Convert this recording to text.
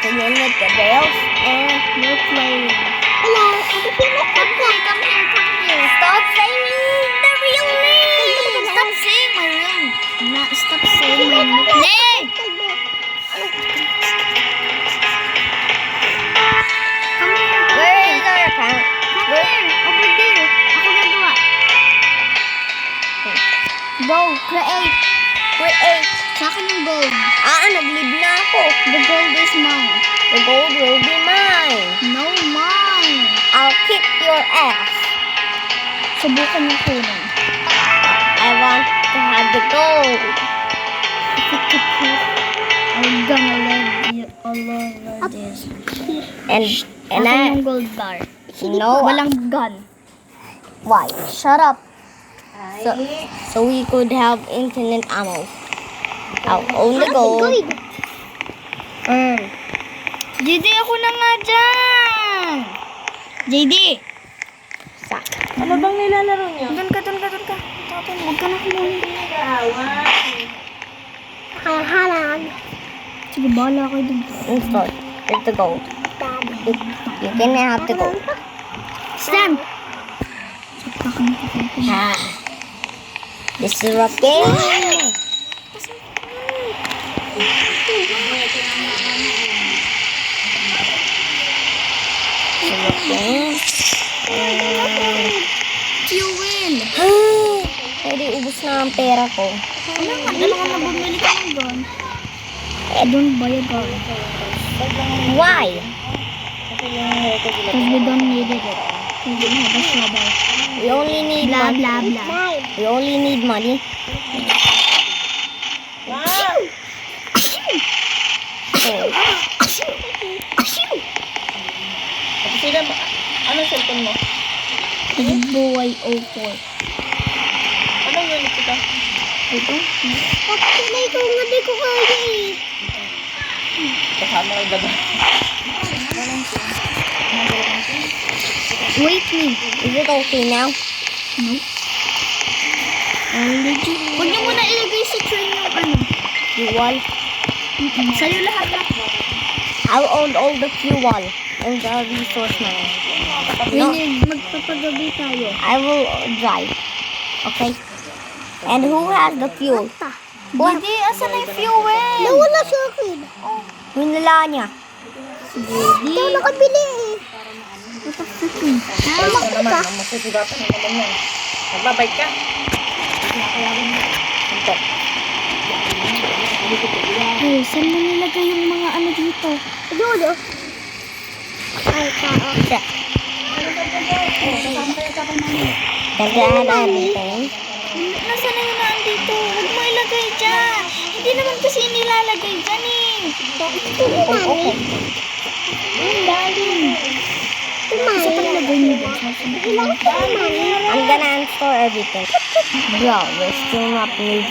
playing with the bells and we're playing. Hello, come here. Stop saying the real name! Stop saying my name. Stop saying my name. Come here. Where is our account? Come here. Over there. Ako gagawa. Go. Create. Sa akin yung gold. Nag-leave na ako. The gold is mine. The gold will be mine. No, mine. I'll kick your ass. Subukan yung kunin. I want to have the gold. I'm gonna leave you all over this. And Ako I yung gold bar. no. Walang gun. Why? Shut up. So we could have infinite ammo. I'll own the gold. JD, ako na nga dyan. JD. Ano bang nilalaro niyo? Doon ka. Tapos, huwag ka na kumain. Halang. Sige, bahala kayo dun. Install. Here's the gold. You can have the gold. Stem. This is a game. Fuel. Pwede ubus na ang pera ko. Ano nga, dalawa na bumili ka ng gun. Don't buy a gun. Why? Because we don't need it. We don't have a shovel. We only need Blah, money. blah, blah. We only need money. Ano cellphone mo? Buhay 04. Anong unit ito? Ito? Patulay ko nga di ko kaya eh. Kasama kay Dada. Wait me. Is it okay now? No. Huwag niyo muna ilagay sa train yung ano. Fuel. Sa'yo lahat na. I'll own all the fuel and the resource money. No, Magpapagabi tayo. I will drive. Okay? And who has the fuel? Hindi, asan na yung fuel? Nawala sa akin. Winala niya. Hindi. Ito nakabili eh. Ano naman, masusugatan na naman yan. Magbabike ka. Ito. Hey, saan mo nilagay yung mga ano dito? Dulo. Ay, tao. Gandaan anything. Nasaan na yun nandito? Huwag mo ilagay dyan. Hindi naman kasi nilalagay dyan eh. Okay. Isa pa nilagay niyo dyan. I'm gonna install everything. Bro, we're still not moving.